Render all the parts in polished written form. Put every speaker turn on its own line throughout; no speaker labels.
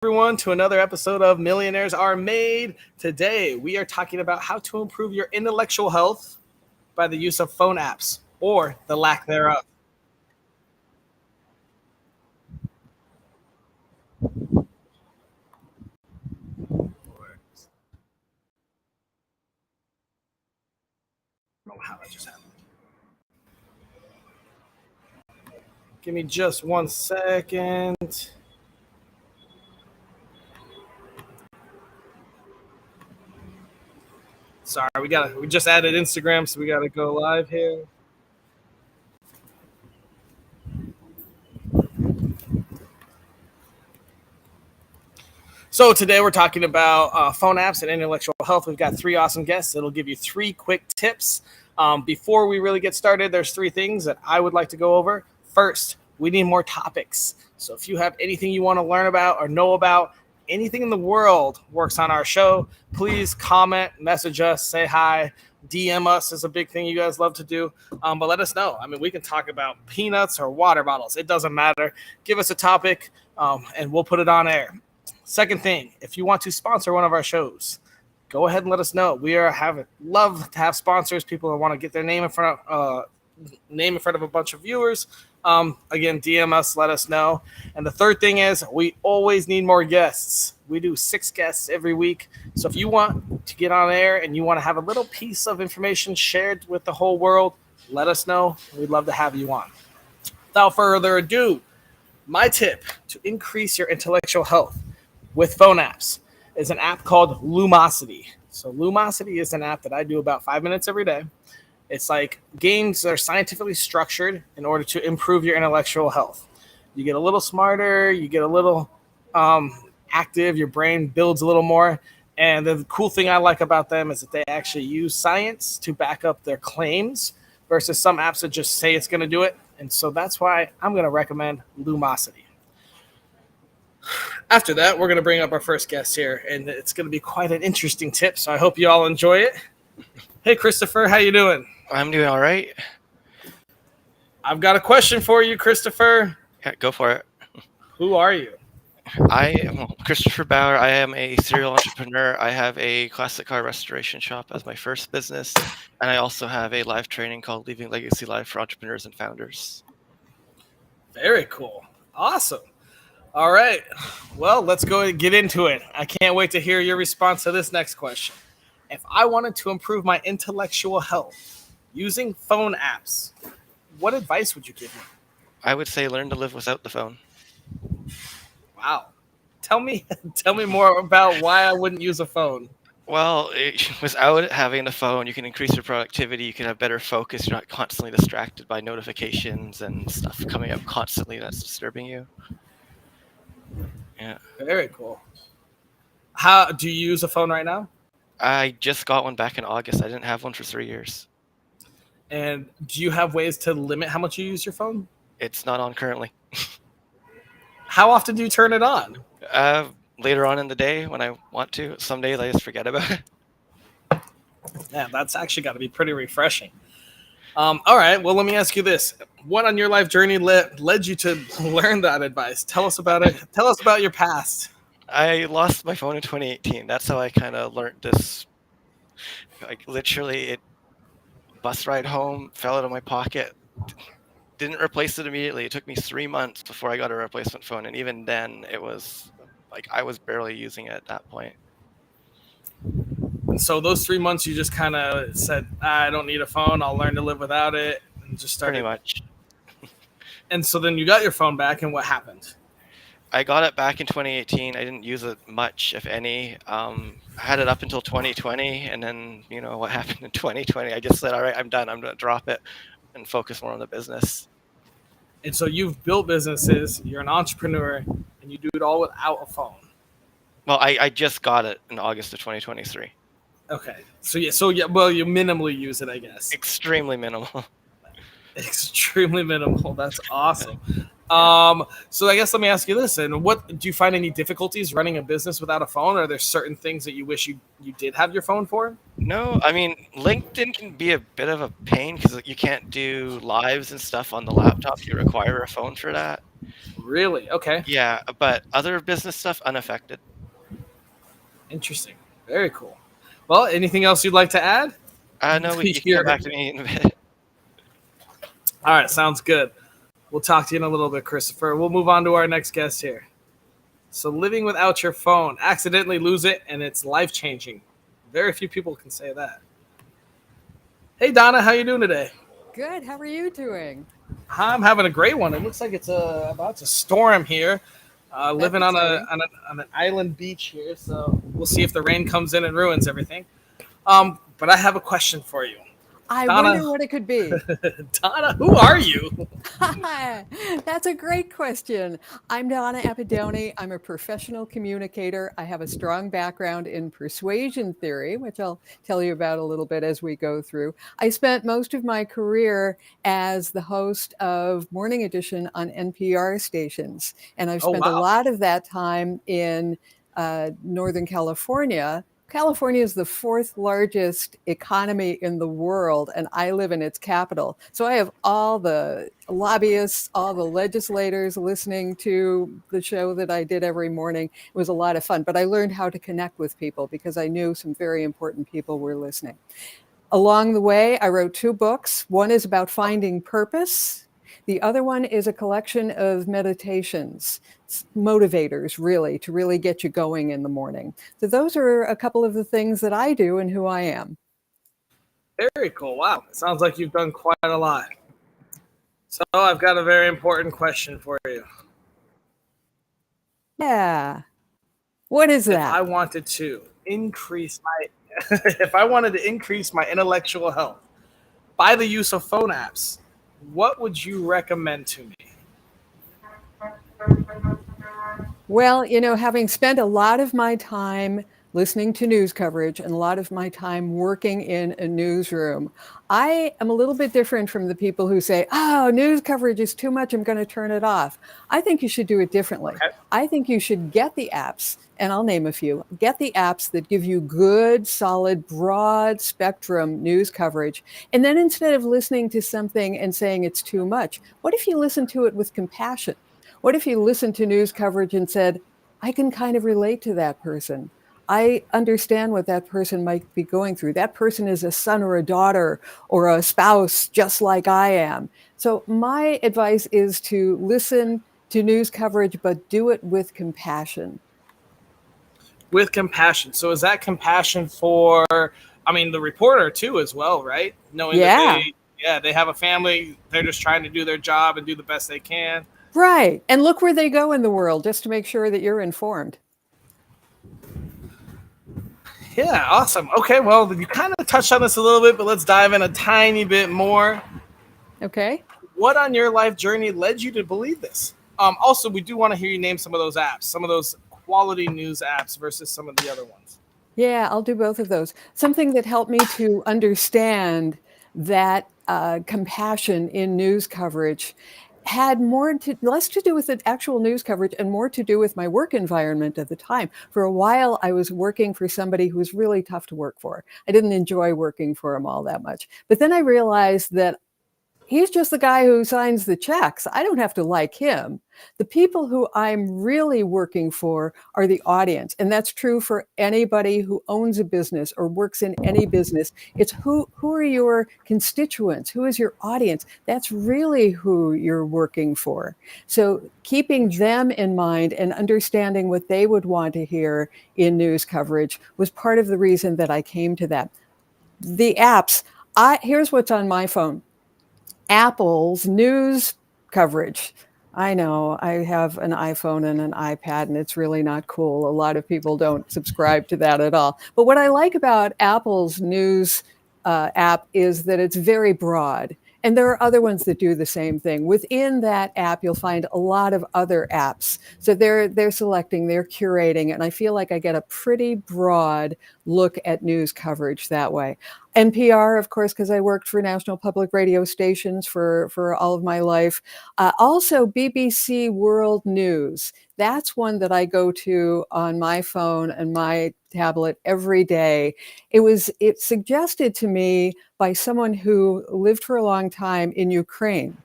everyone, to another episode of Millionaires Are Made. Today, we are talking about how to improve your intellectual health by the use of phone apps or the lack thereof. I don't know how that just happened. Give me just 1 second. Sorry, we just added Instagram, so we gotta go live here. So today we're talking about phone apps and intellectual health. We've got three awesome guests. It'll give you three quick tips. Before we really get started, there's three things that I would like to go over. First, we need more topics. So if you have anything you want to learn about or know about, anything in the world works on our show, please comment, message us, say hi. DM us is a big thing you guys love to do. But let us know. I mean, we can talk about peanuts or water bottles. It doesn't matter. Give us a topic and we'll put it on air. Second thing, if you want to sponsor one of our shows, go ahead and let us know. We love to have sponsors, people that want to get their name in front of a bunch of viewers. Again, DM us, let us know. And the third thing is we always need more guests. We do 6 guests every week. So if you want to get on air and you want to have a little piece of information shared with the whole world, let us know. We'd love to have you on. Without further ado, my tip to increase your intellectual health with phone apps is an app called Lumosity. So Lumosity is an app that I do about 5 minutes every day. It's like games that are scientifically structured in order to improve your intellectual health. You get a little smarter, you get a little active, your brain builds a little more. And the cool thing I like about them is that they actually use science to back up their claims versus some apps that just say it's going to do it. And so that's why I'm going to recommend Lumosity. After that, we're going to bring up our first guest here, and it's going to be quite an interesting tip, so I hope you all enjoy it. Hey, Christopher, how you doing?
I'm doing all right.
I've got a question for you, Christopher.
Yeah, go for it.
Who are you?
I am Christopher Bauer. I am a serial entrepreneur. I have a classic car restoration shop as my first business, and I also have a live training called Leaving Legacy Live for entrepreneurs and founders.
Very cool. Awesome. All right. Well, let's go and get into it. I can't wait to hear your response to this next question. If I wanted to improve my intellectual health using phone apps, what advice would you give me?
I would say learn to live without the phone.
Wow. Tell me more about why I wouldn't use a phone.
Well, without having the phone, you can increase your productivity. You can have better focus. You're not constantly distracted by notifications and stuff coming up constantly that's disturbing you. Yeah.
Very cool. How do you use a phone right now?
I just got one back in August. I didn't have one for 3 years.
And do you have ways to limit how much you use your phone?
It's not on currently.
How often do you turn it on?
Later on in the day when I want to. Some days I just forget about it.
Yeah, that's actually got to be pretty refreshing. All right. Well, let me ask you this: what on your life journey led you to learn that advice? Tell us about it. Tell us about your past.
I lost my phone in 2018. That's how I kind of learned this. Like literally, it bus ride home fell out of my pocket. Didn't replace it immediately. It took me 3 months before I got a replacement phone, and even then, it was like I was barely using it at that point.
And so those 3 months, you just kind of said, "I don't need a phone. I'll learn to live without it," and just started.
Pretty much.
And so then you got your phone back, and what happened?
I got it back in 2018. I didn't use it much, if any. I had it up until 2020, and then what happened in 2020. I just said, "All right, I'm done. I'm gonna drop it and focus more on the business."
And so you've built businesses. You're an entrepreneur, and you do it all without a phone.
Well, I just got it in August of 2023.
Okay. So well, you minimally use it, I guess.
Extremely minimal.
Extremely minimal. That's awesome. So I guess let me ask you this: and what do you find any difficulties running a business without a phone? Are there certain things that you wish you did have your phone for?
No, I mean LinkedIn can be a bit of a pain because you can't do lives and stuff on the laptop. You require a phone for that.
Really? Okay.
Yeah, but other business stuff unaffected.
Interesting. Very cool. Well, anything else you'd like to add?
No,
To
you can come
your...
back to me in a bit.
All right, sounds good. We'll talk to you in a little bit, Christopher. We'll move on to our next guest here. So, living without your phone, accidentally lose it, and it's life changing. Very few people can say that. Hey, Donna, how you doing today?
Good. How are you doing?
I'm having a great one. It looks like it's about to storm here.
That's
Living
exciting.
on an island beach here, so we'll see if the rain comes in and ruins everything. But I have a question for you,
I
Donna.
wonder what it could be.
Donna, who are you?
That's a great question. I'm Donna Apidoni. I'm a professional communicator. I have a strong background in persuasion theory, which I'll tell you about a little bit as we go through. I spent most of my career as the host of Morning Edition on NPR stations, and I've
Oh
spent a
wow,
lot of that time in Northern California. California is the fourth largest economy in the world, and I live in its capital. So I have all the lobbyists, all the legislators listening to the show that I did every morning. It was a lot of fun, but I learned how to connect with people because I knew some very important people were listening. Along the way, I wrote 2 books. One is about finding purpose. The other one is a collection of meditations, motivators, really, to really get you going in the morning. So, those are a couple of the things that I do and who I am.
very cool. Wow, it sounds like you've done quite a lot. So I've got a very important question for you.
Yeah. What is
If
that?
I wanted to increase my if I wanted to increase my intellectual health by the use of phone apps, what would you recommend to me?
Well, having spent a lot of my time listening to news coverage and a lot of my time working in a newsroom, I am a little bit different from the people who say, oh, news coverage is too much, I'm going to turn it off. I think you should do it differently.
Okay.
I think you should get the apps, and I'll name a few, get the apps that give you good, solid, broad spectrum news coverage. And then instead of listening to something and saying it's too much, what if you listen to it with compassion? What if you listened to news coverage and said, I can kind of relate to that person? I understand what that person might be going through. That person is a son or a daughter or a spouse, just like I am. So, my advice is to listen to news coverage, but do it with compassion.
With compassion. So is that compassion for, I mean, the reporter too as well, right? Knowing that
Yeah,
they have a family, they're just trying to do their job and do the best they can.
right. And look where they go in the world just to make sure that you're informed.
Yeah, awesome. Okay, well, you kind of touched on this a little bit, but let's dive in a tiny bit more.
Okay.
What on your life journey led you to believe this? Also, we do want to hear you name some of those apps, some of those quality news apps versus some of the other ones.
Yeah, I'll do both of those. Something that helped me to understand that compassion in news coverage had less to do with the actual news coverage and more to do with my work environment at the time. For a while, I was working for somebody who was really tough to work for. I didn't enjoy working for him all that much. But then I realized that he's just the guy who signs the checks. I don't have to like him. The people who I'm really working for are the audience. And that's true for anybody who owns a business or works in any business. It's who are your constituents? Who is your audience? That's really who you're working for. So keeping them in mind and understanding what they would want to hear in news coverage was part of the reason that I came to that. The apps, here's what's on my phone. Apple's news coverage. I know I have an iPhone and an iPad, and it's really not cool. A lot of people don't subscribe to that at all. But what I like about Apple's news app is that it's very broad. And there are other ones that do the same thing. Within that app, you'll find a lot of other apps. So they're selecting, they're curating, and I feel like I get a pretty broad look at news coverage that way. NPR, of course, because I worked for national public radio stations for all of my life. Also, BBC World News. That's one that I go to on my phone and my tablet every day. It suggested to me by someone who lived for a long time in Ukraine.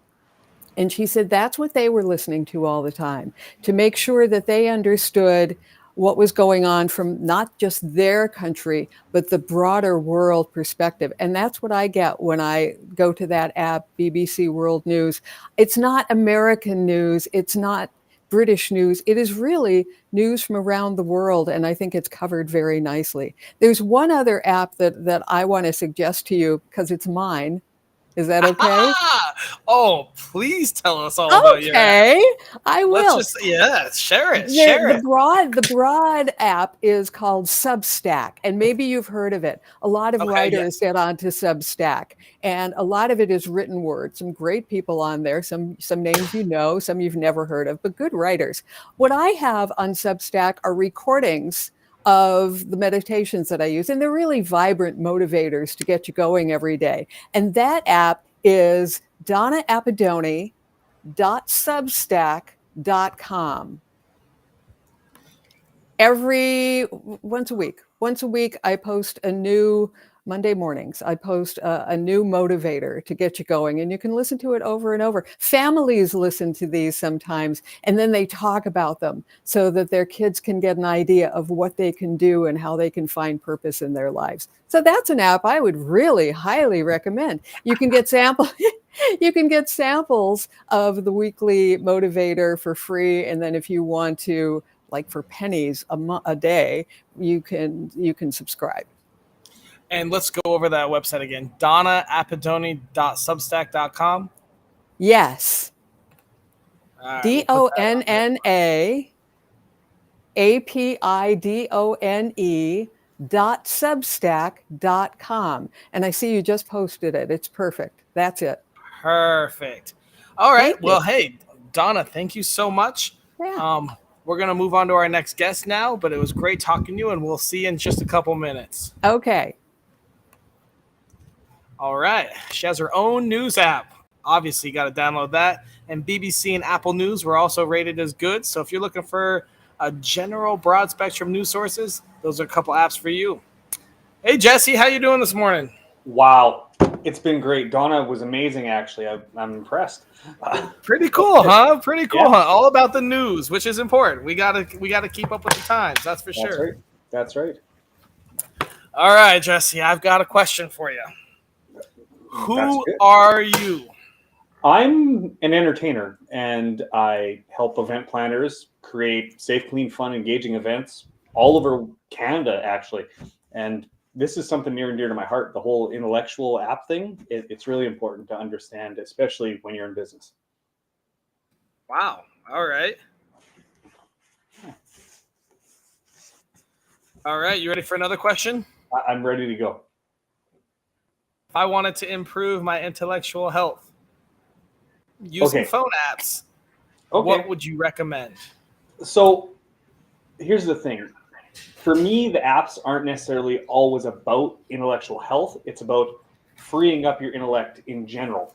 And she said that's what they were listening to all the time, to make sure that they understood what was going on from not just their country, but the broader world perspective. And that's what I get when I go to that app, BBC World News. It's not American news. It's not British news. It is really news from around the world. And I think it's covered very nicely. There's one other app that I want to suggest to you because it's mine. Is that okay?
Oh, please tell us all about your app.
Okay, I will.
Share it.
The broad app is called Substack, and maybe you've heard of it. A lot of writers get onto Substack, and a lot of it is written word. Some great people on there, some names you know, some you've never heard of, but good writers. What I have on Substack are recordings of the meditations that I use, and they're really vibrant motivators to get you going every day. And that app is donnaappadoni.substack.com. Once a week, I post a new Monday mornings. I post a new motivator to get you going, and you can listen to it over and over. Families listen to these sometimes, and then they talk about them so that their kids can get an idea of what they can do and how they can find purpose in their lives. So that's an app I would really highly recommend. You can get samples. You can get samples of the weekly motivator for free, and then if you want to, like for pennies a day, you can subscribe.
And let's go over that website again. donnaappadoni.substack.com.
Yes.
Right,
DonnaAppadoni.substack.com. And I see you just posted it. It's perfect. That's it.
Perfect. All right.
Thank you.
Well, hey, Donna, thank you so much.
Yeah.
We're going to move on to our next guest now, but it was great talking to you, and we'll see you in just a couple minutes.
Okay.
All right. She has her own news app. Obviously, you got to download that. And BBC and Apple News were also rated as good. So if you're looking for a general broad spectrum news sources, those are a couple apps for you. Hey, Jesse, how you doing this morning?
Wow. It's been great. Donna was amazing, actually. I'm impressed.
Pretty cool, huh? Pretty cool,
Yeah.
huh? All about the news, which is important. We gotta keep up with the times. That's for sure.
Right. That's right.
All right, Jesse, I've got a question for you. Who
good.
are you?
I'm an entertainer, and I help event planners create safe, clean, fun, engaging events all over Canada, actually. And this is something near and dear to my heart. The whole intellectual app thing, it's really important to understand, especially when you're in business.
Wow. All right. All right. You ready for another question?
I'm ready to go.
If I wanted to improve my intellectual health using phone apps, what would you recommend?
So here's the thing. For me, the apps aren't necessarily always about intellectual health. It's about freeing up your intellect in general.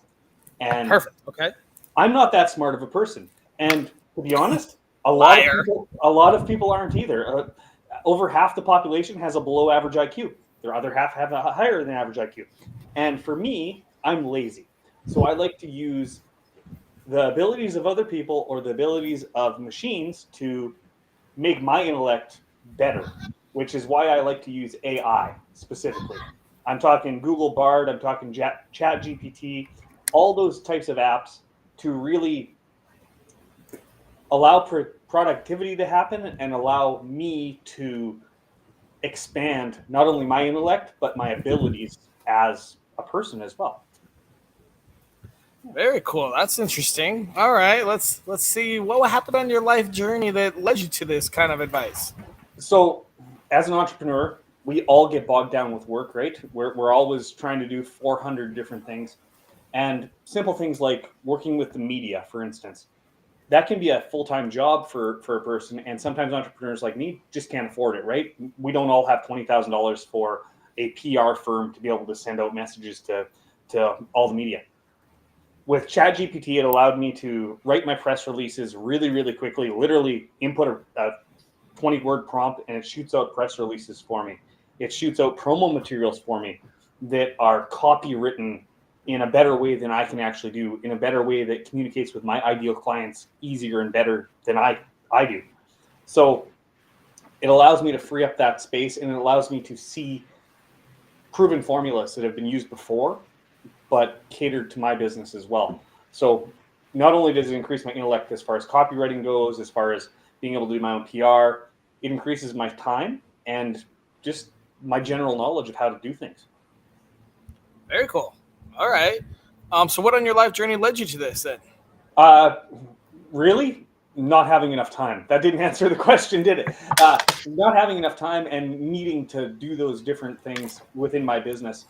And
perfect. Okay.
I'm not that smart of a person. And to be honest, a lot of people aren't either. Over half the population has a below average IQ. The other half have a higher than average IQ. And for me, I'm lazy. So I like to use the abilities of other people or the abilities of machines to make my intellect better, which is why I like to use AI specifically. I'm talking Google Bard, I'm talking ChatGPT, all those types of apps to really allow productivity to happen and allow me to expand not only my intellect, but my abilities as a person as well.
Very cool. That's interesting. All right, let's see what happened on your life journey that led you to this kind of advice.
So, as an entrepreneur, we all get bogged down with work, right? We're always trying to do 400 different things, and simple things like working with the media, for instance, that can be a full-time job for a person. And sometimes entrepreneurs like me just can't afford it, right? We don't all have $20,000 for a PR firm to be able to send out messages to all the media. With ChatGPT, it allowed me to write my press releases really, really quickly, literally input a 20-word prompt, and it shoots out press releases for me. It shoots out promo materials for me that are copywritten in a better way than I can actually do, in a better way that communicates with my ideal clients easier and better than I do. So it allows me to free up that space, and it allows me to see proven formulas that have been used before, but catered to my business as well. So not only does it increase my intellect as far as copywriting goes, as far as being able to do my own PR, it increases my time and just my general knowledge of how to do things.
Very cool. All right. So what on your life journey led you to this then?
Really? Not having enough time. That didn't answer the question, did it? Not having enough time and needing to do those different things within my business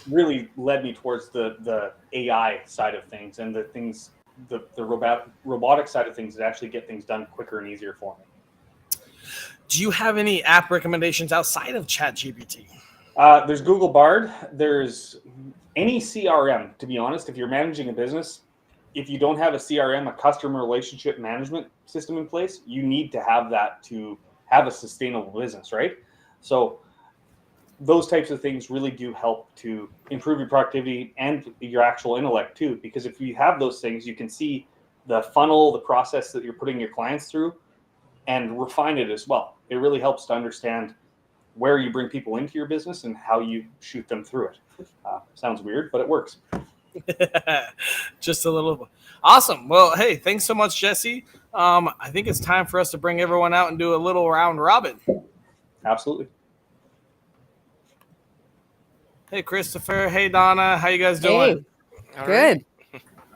really led me towards the AI side of things and the robotic side of things that actually get things done quicker and easier for me.
Do you have any app recommendations outside of ChatGPT?
There's Google Bard. There's any CRM, to be honest. If you're managing a business, if you don't have a CRM, a customer relationship management system in place, you need to have that to have a sustainable business, right? So those types of things really do help to improve your productivity and your actual intellect too, because if you have those things, you can see the funnel, the process that you're putting your clients through, and refine it as well. It really helps to understand where you bring people into your business and how you shoot them through it. Sounds weird, but it works.
Just a little. Awesome. Well, hey, thanks so much, Jesse. I think it's time for us to bring everyone out and do a little round robin.
Absolutely.
Hey, Christopher. Hey, Donna. How you guys doing?
Hey, good.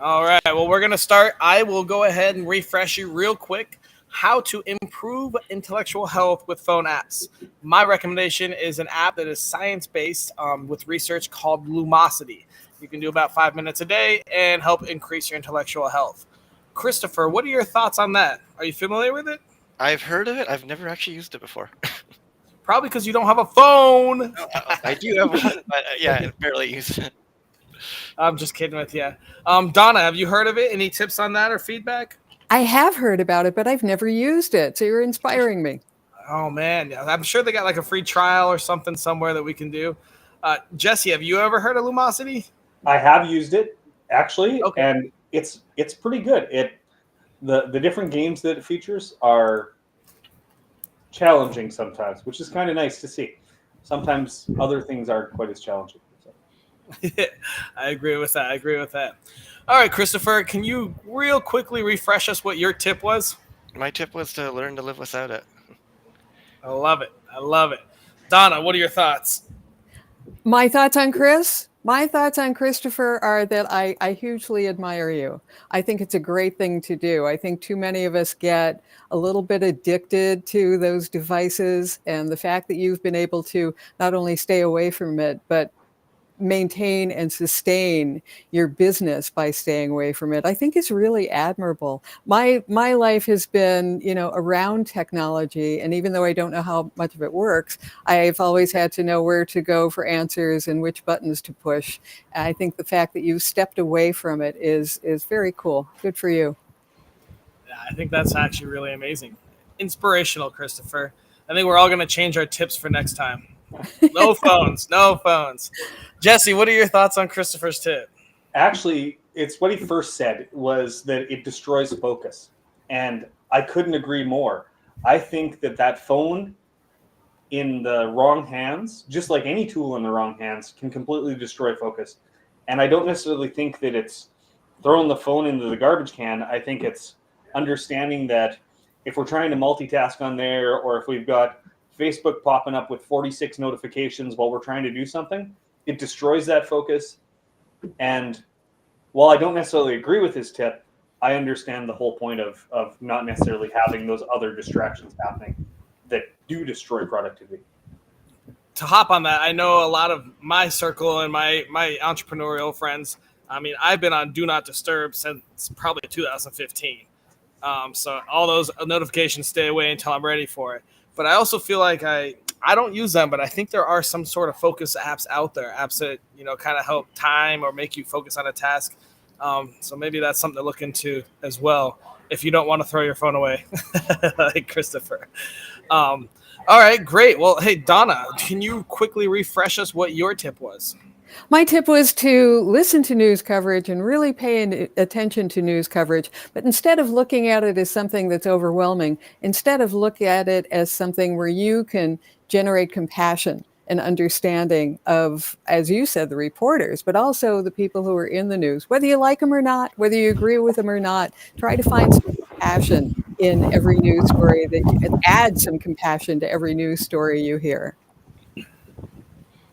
All right. Well, we're going to start. I will go ahead and refresh you real quick how to improve intellectual health with phone apps. My recommendation is an app that is science-based with research called Lumosity. You can do about 5 minutes a day and help increase your intellectual health. Christopher, what are your thoughts on that? Are you familiar with it?
I've heard of it. I've never actually used it before.
Probably because you don't have a phone.
I do have one, but I barely use it.
I'm just kidding with you. Donna, have you heard of it? Any tips on that or feedback?
I have heard about it, but I've never used it. So you're inspiring me.
Oh, man. I'm sure they got like a free trial or something somewhere that we can do. Jesse, have you ever heard of Lumosity?
I have used it, actually,
Okay.
and it's pretty good. The different games that it features are challenging sometimes, which is kind of nice to see. Sometimes other things aren't quite as challenging. So.
I agree with that. All right, Christopher, can you real quickly refresh us what your tip was?
My tip was to learn to live without it.
I love it. Donna, what are your thoughts?
My thoughts on Chris? My thoughts on Christopher are that I hugely admire you. I think it's a great thing to do. I think too many of us get a little bit addicted to those devices, and the fact that you've been able to not only stay away from it, but maintain and sustain your business by staying away from it, I think is really admirable. My life has been, around technology, and even though I don't know how much of it works, I've always had to know where to go for answers and which buttons to push. And I think the fact that you've stepped away from it is very cool. Good for you.
Yeah, I think that's actually really amazing. Inspirational, Christopher. I think we're all going to change our tips for next time. No phones. Jesse, what are your thoughts on Christopher's tip?
Actually, it's what he first said was that it destroys focus. And I couldn't agree more. I think that phone in the wrong hands, just like any tool in the wrong hands, can completely destroy focus. And I don't necessarily think that it's throwing the phone into the garbage can. I think it's understanding that if we're trying to multitask on there, or if we've got Facebook popping up with 46 notifications while we're trying to do something, it destroys that focus. And while I don't necessarily agree with his tip, I understand the whole point of not necessarily having those other distractions happening that do destroy productivity.
To hop on that, I know a lot of my circle and my entrepreneurial friends, I mean, I've been on Do Not Disturb since probably 2015. So all those notifications stay away until I'm ready for it. But I also feel like I don't use them, but I think there are some sort of focus apps out there, apps that, kind of help time or make you focus on a task. So maybe that's something to look into as well if you don't want to throw your phone away, like Christopher. All right, great. Well, hey, Donna, can you quickly refresh us what your tip was?
My tip was to listen to news coverage and really pay attention to news coverage. But instead of looking at it as something that's overwhelming, instead of look at it as something where you can generate compassion and understanding of, as you said, the reporters, but also the people who are in the news, whether you like them or not, whether you agree with them or not, try to find some compassion in every news story add some compassion to every news story you hear.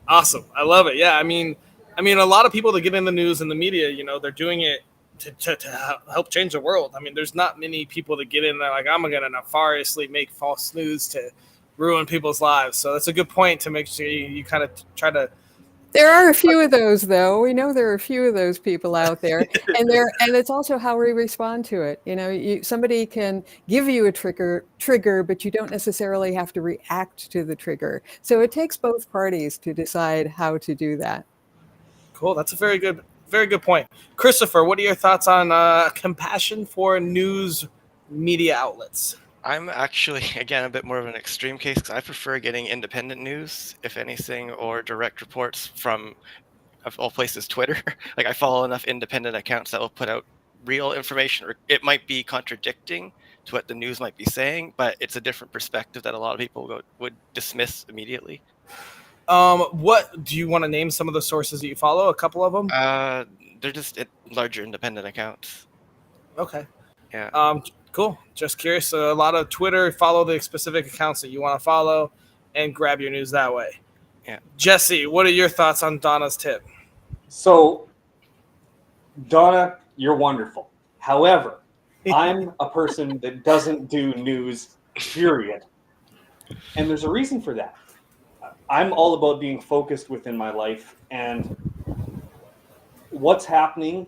Awesome. I love it. Yeah. A lot of people that get in the news and the media, they're doing it to help change the world. I mean, there's not many people that get in there like, I'm going to nefariously make false news to ruin people's lives. So that's a good point to make sure you kind of try to.
There are a few of those, though. We know there are a few of those people out there, and it's also how we respond to it. Somebody can give you a trigger, but you don't necessarily have to react to the trigger. So it takes both parties to decide how to do that.
Cool. That's a very good point. Christopher, what are your thoughts on compassion for news media outlets?
I'm actually, again, a bit more of an extreme case because I prefer getting independent news, if anything, or direct reports from, of all places, Twitter. Like, I follow enough independent accounts that will put out real information. Or it might be contradicting to what the news might be saying, but it's a different perspective that a lot of people would dismiss immediately.
What do you want to name some of the sources that you follow? A couple of them?
They're just larger independent accounts.
Okay.
Yeah.
Cool. Just curious. A lot of Twitter, follow the specific accounts that you want to follow and grab your news that way.
Yeah.
Jesse, what are your thoughts on Donna's tip?
So, Donna, you're wonderful. However, I'm a person that doesn't do news, period. And there's a reason for that. I'm all about being focused within my life, and what's happening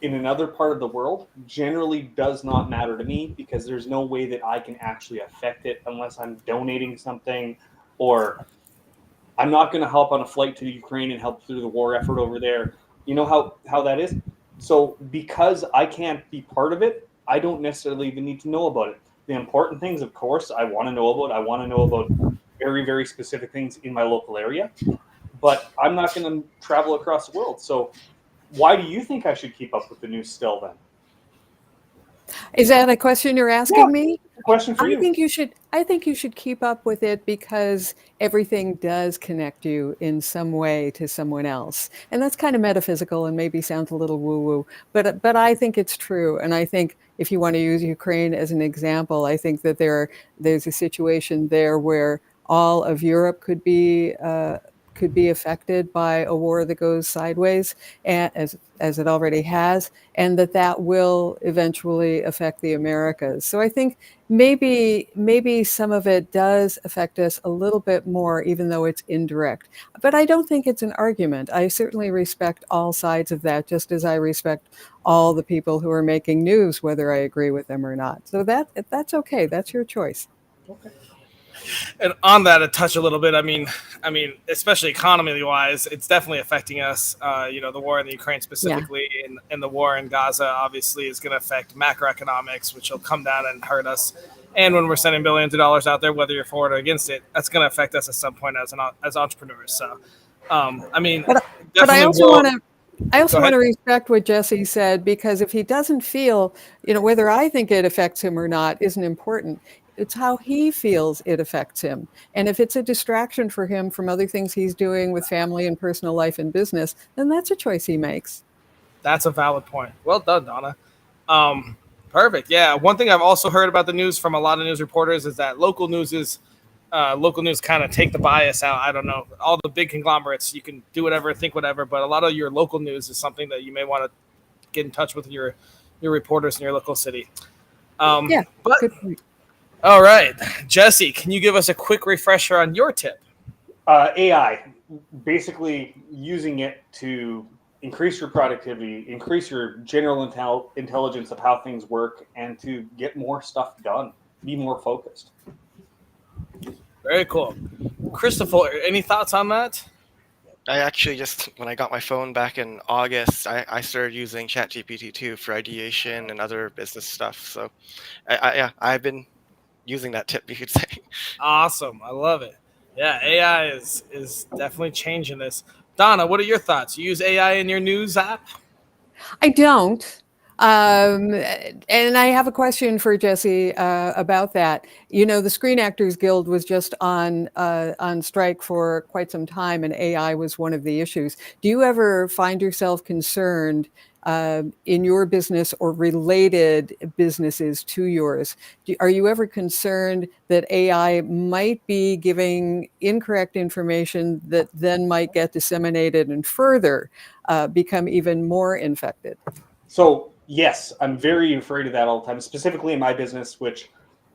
in another part of the world generally does not matter to me because there's no way that I can actually affect it unless I'm donating something, or I'm not going to help on a flight to Ukraine and help through the war effort over there. You know how that is? So because I can't be part of it, I don't necessarily even need to know about it. The important things, of course, I want to know about. I want to know about very, very specific things in my local area, but I'm not going to travel across the world. So why do you think I should keep up with the news still then?
Is that a question you're asking me?
Question for you.
I think you should keep up with it because everything does connect you in some way to someone else. And that's kind of metaphysical and maybe sounds a little woo-woo, but I think it's true. And I think if you want to use Ukraine as an example, I think that there's a situation there where all of Europe could be affected by a war that goes sideways, and as it already has, and that will eventually affect the Americas. So I think maybe some of it does affect us a little bit more, even though it's indirect. But I don't think it's an argument. I certainly respect all sides of that, just as I respect all the people who are making news, whether I agree with them or not. So that's okay. That's your choice.
Okay.
And on that, a touch a little bit. I mean, especially economy wise, it's definitely affecting us. The war in the Ukraine specifically, and the war in Gaza obviously is going to affect macroeconomics, which will come down and hurt us. And when we're sending billions of dollars out there, whether you're for it or against it, that's going to affect us at some point as entrepreneurs. So,
but I also want to respect what Jesse said, because if he doesn't feel, whether I think it affects him or not isn't important. It's how he feels it affects him. And if it's a distraction for him from other things he's doing with family and personal life and business, then that's a choice he makes.
That's a valid point. Well done, Donna. Perfect. Yeah. One thing I've also heard about the news from a lot of news reporters is that local news kind of take the bias out. I don't know. All the big conglomerates, you can do whatever, think whatever, but a lot of your local news is something that you may want to get in touch with your reporters in your local city.
Good point.
All right, Jesse, can you give us a quick refresher on your tip?
AI, basically using it to increase your productivity, increase your general intelligence of how things work, and to get more stuff done, be more focused.
Very cool.
Christopher, any thoughts on that?
I actually when I got my phone back in August, I started using ChatGPT-2 for ideation and other business stuff. So, I've been using that tip, you could say.
Awesome. I love it. Yeah, AI is definitely changing this. Donna, what are your thoughts? You use AI in your news app?
I don't. And I have a question for Jesse about that. You know, the Screen Actors Guild was just on strike for quite some time, and AI was one of the issues. Do you ever find yourself concerned in your business or related businesses to yours? Are you ever concerned that AI might be giving incorrect information that then might get disseminated and further become even more infected?
So yes, I'm very afraid of that all the time, specifically in my business, which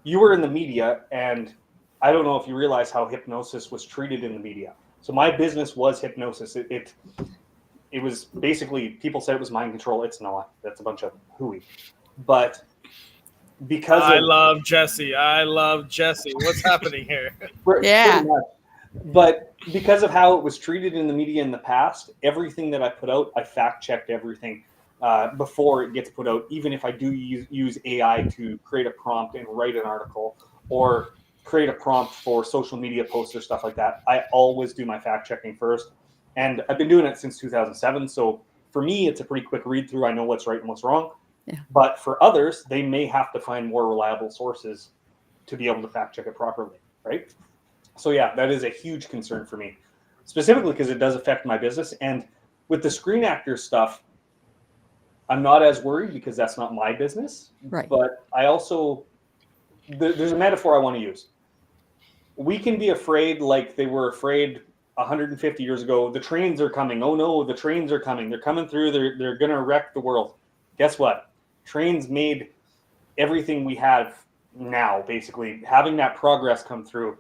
you were in the media, and I don't know if you realize how hypnosis was treated in the media. So my business was hypnosis. It was basically, people said it was mind control. It's not. That's a bunch of hooey. But because
I love Jesse. What's happening here?
Yeah.
pretty much. But because of how it was treated in the media in the past, everything that I put out, I fact checked everything before it gets put out. Even if I do use AI to create a prompt and write an article or create a prompt for social media posts or stuff like that, I always do my fact checking first. And I've been doing it since 2007. So for me, it's a pretty quick read through. I know what's right and what's wrong.
Yeah.
But for others, they may have to find more reliable sources to be able to fact check it properly, right? So yeah, that is a huge concern for me, specifically because it does affect my business. And with the Screen Actors stuff, I'm not as worried because that's not my business.
Right.
But I also, there's a metaphor I want to use. We can be afraid like they were afraid 150 years ago. The trains are coming. Oh no, the trains are coming. They're coming through. They're going to wreck the world. Guess what? Trains made everything we have now, basically. Having that progress come through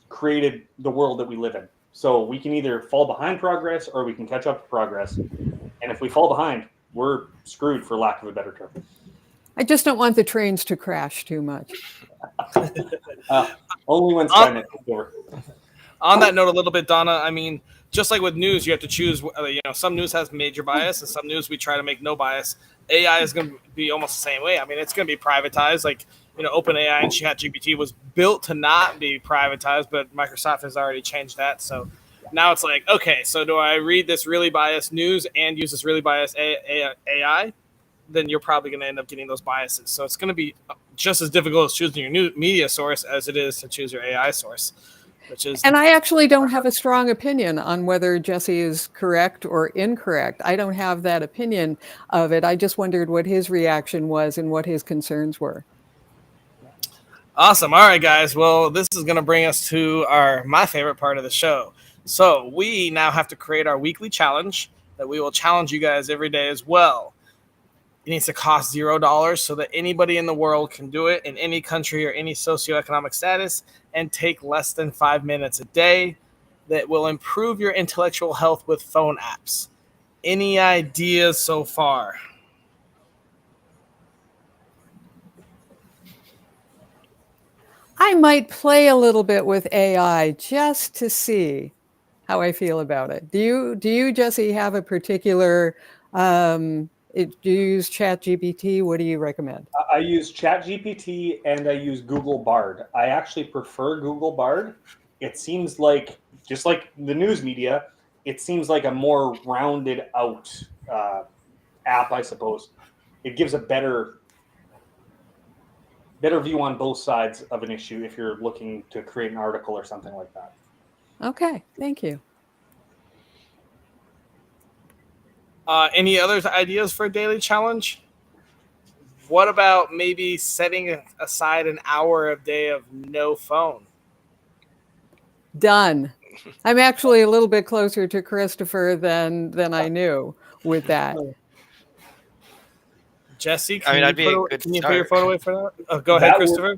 created the world that we live in. So we can either fall behind progress or we can catch up to progress. And if we fall behind, we're screwed, for lack of a better term.
I just don't want the trains to crash too much.
Only when Skynet takes over.
On that note, a little bit, Donna, I mean, just like with news, you have to choose. Some news has major bias, and some news we try to make no bias. AI is going to be almost the same way. I mean, it's going to be privatized. Like, OpenAI and ChatGPT was built to not be privatized, but Microsoft has already changed that. So now it's like, okay, so do I read this really biased news and use this really biased AI? Then you're probably going to end up getting those biases. So it's going to be just as difficult as choosing your new media source as it is to choose your AI source.
And I actually don't have a strong opinion on whether Jesse is correct or incorrect. I don't have that opinion of it. I just wondered what his reaction was and what his concerns were.
Awesome. All right, guys. Well, this is going to bring us to my favorite part of the show. So we now have to create our weekly challenge that we will challenge you guys every day as well. It needs to cost $0 so that anybody in the world can do it in any country or any socioeconomic status and take less than 5 minutes a day. That will improve your intellectual health with phone apps. Any ideas so far?
I might play a little bit with AI just to see how I feel about it. Do you, Jesse, have a particular do you use ChatGPT? What do you recommend?
I use ChatGPT and I use Google Bard. I actually prefer Google Bard. It seems like, just like the news media, it seems like a more rounded out app, I suppose. It gives a better view on both sides of an issue if you're looking to create an article or something like that.
Okay, thank you.
Any other ideas for a daily challenge? What about maybe setting aside an hour a day of no phone?
Done. I'm actually a little bit closer to Christopher than I knew with that.
Jesse,
that'd be a good
can you put
start.
your phone away for that? Oh, go ahead, Christopher.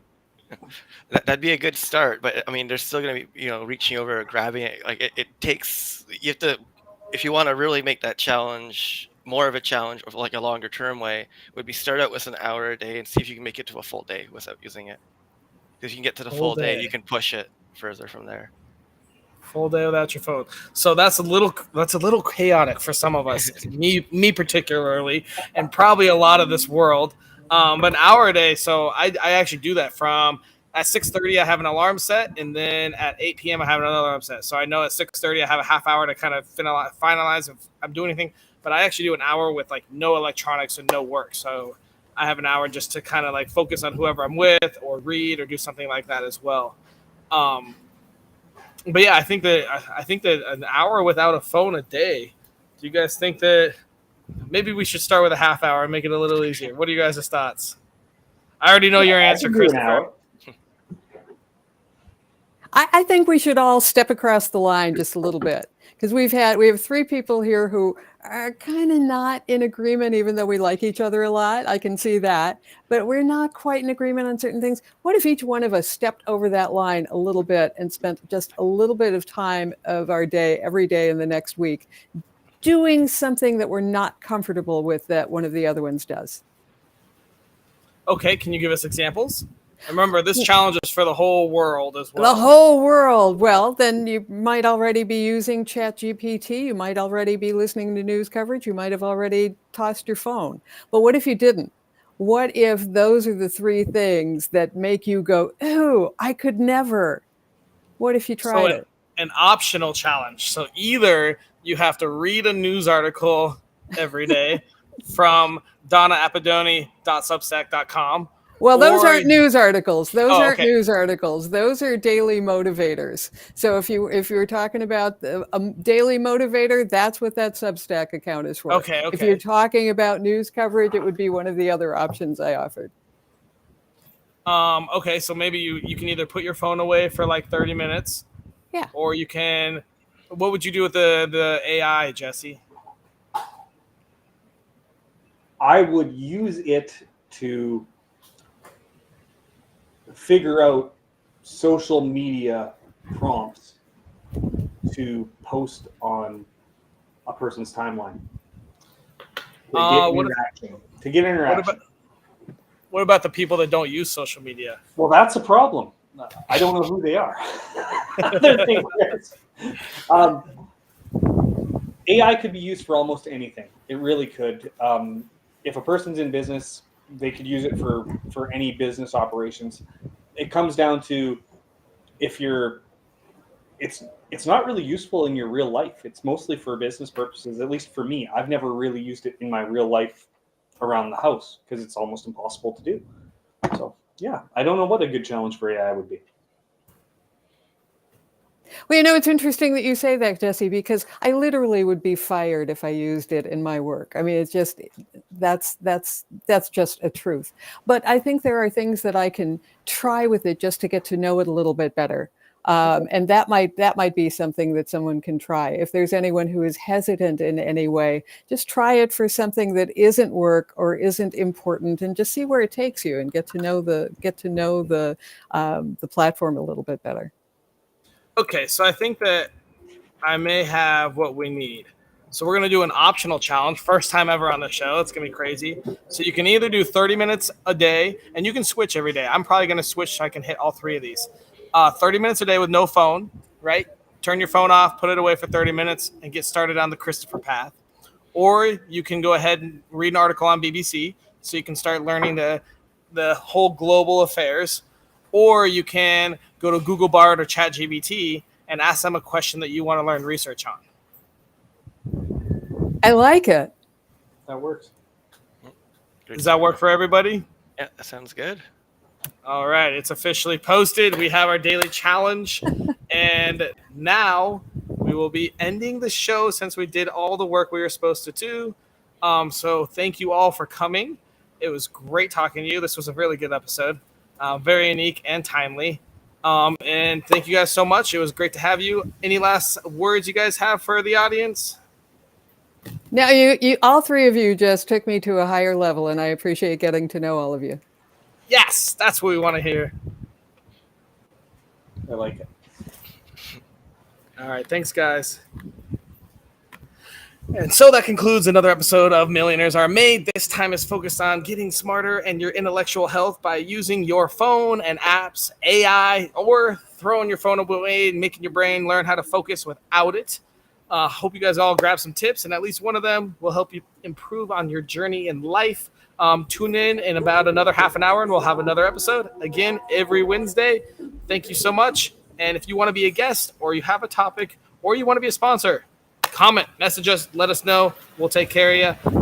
That'd be a good start, but I mean, there's still going to be, reaching over, grabbing it. Like it takes, you have to, if you want to really make that challenge more of a challenge of like a longer term way, would be start out with an hour a day and see if you can make it to a full day without using it. Because you can get to the full day, you can push it further from there.
Full day without your phone. So that's a little chaotic for some of us, me particularly, and probably a lot of this world. But an hour a day. So I actually do that from at 6:30 I have an alarm set, and then at 8 p.m. I have another alarm set. So I know at 6:30 I have a half hour to kind of finalize if I'm doing anything. But I actually do an hour with like no electronics and no work. So I have an hour just to kind of like focus on whoever I'm with, or read, or do something like that as well. But yeah, I think that an hour without a phone a day. Do you guys think that maybe we should start with a half hour and make it a little easier? What are you guys' thoughts? I already know your answer,
I can do an
Christopher.
hour.
I think we should all step across the line just a little bit, because we have three people here who are kind of not in agreement, even though we like each other a lot. I can see that, but we're not quite in agreement on certain things. What if each one of us stepped over that line a little bit and spent just a little bit of time of our day every day in the next week doing something that we're not comfortable with that one of the other ones does?
Okay, can you give us examples? Remember, this challenge is for the whole world as well.
The whole world. Well, then you might already be using ChatGPT. You might already be listening to news coverage. You might have already tossed your phone. But what if you didn't? What if those are the three things that make you go, "Ooh, I could never"? What if you tried it?
An optional challenge. So either you have to read a news article every day from DonnaAppedoni.substack.com.
Well, those aren't news articles. Those aren't
okay.
news articles. Those are daily motivators. So if you're talking about a daily motivator, that's what that Substack account is for.
Okay.
If you're talking about news coverage, it would be one of the other options I offered.
Okay, so maybe you can either put your phone away for like 30 minutes.
Yeah.
Or you can. What would you do with the AI, Jesse?
I would use it to figure out social media prompts to post on a person's timeline. To get interaction.
What about the people that don't use social media?
Well, that's a problem. I don't know who they are. AI could be used for almost anything. It really could. If a person's in business, they could use it for any business operations. It comes down to it's not really useful in your real life. It's mostly for business purposes, at least for me. I've never really used it in my real life around the house because it's almost impossible to do. So yeah, I don't know what a good challenge for AI would be.
Well, it's interesting that you say that, Jesse, because I literally would be fired if I used it in my work. I mean, it's just that's just a truth. But I think there are things that I can try with it just to get to know it a little bit better. And that might be something that someone can try. If there's anyone who is hesitant in any way, just try it for something that isn't work or isn't important, and just see where it takes you, and get to know the platform a little bit better.
Okay, so I think that I may have what we need. So we're going to do an optional challenge. First time ever on the show. It's going to be crazy. So you can either do 30 minutes a day, and you can switch every day. I'm probably going to switch so I can hit all three of these. 30 minutes a day with no phone, right? Turn your phone off, put it away for 30 minutes, and get started on the Christopher path. Or you can go ahead and read an article on BBC, so you can start learning the whole global affairs. Or you can go to Google Bard or ChatGPT and ask them a question that you want to learn research on.
I like it.
That works.
Does that work for everybody?
Yeah, that sounds good.
All right, it's officially posted. We have our daily challenge. And now we will be ending the show since we did all the work we were supposed to do. So thank you all for coming. It was great talking to you. This was a really good episode. Very unique and timely. And thank you guys so much. It was great to have you. Any last words you guys have for the audience?
Now, you all three of you just took me to a higher level, and I appreciate getting to know all of you.
Yes, that's what we want to hear.
I like it.
All right, thanks, guys. And so that concludes another episode of Millionaires Are Made. This time is focused on getting smarter and your intellectual health by using your phone and apps, AI, or throwing your phone away and making your brain learn how to focus without it. Hope you guys all grab some tips, and at least one of them will help you improve on your journey in life. Tune in about another half an hour and we'll have another episode. Again, every Wednesday. Thank you so much. And if you want to be a guest or you have a topic or you want to be a sponsor, comment, message us, let us know. We'll take care of you.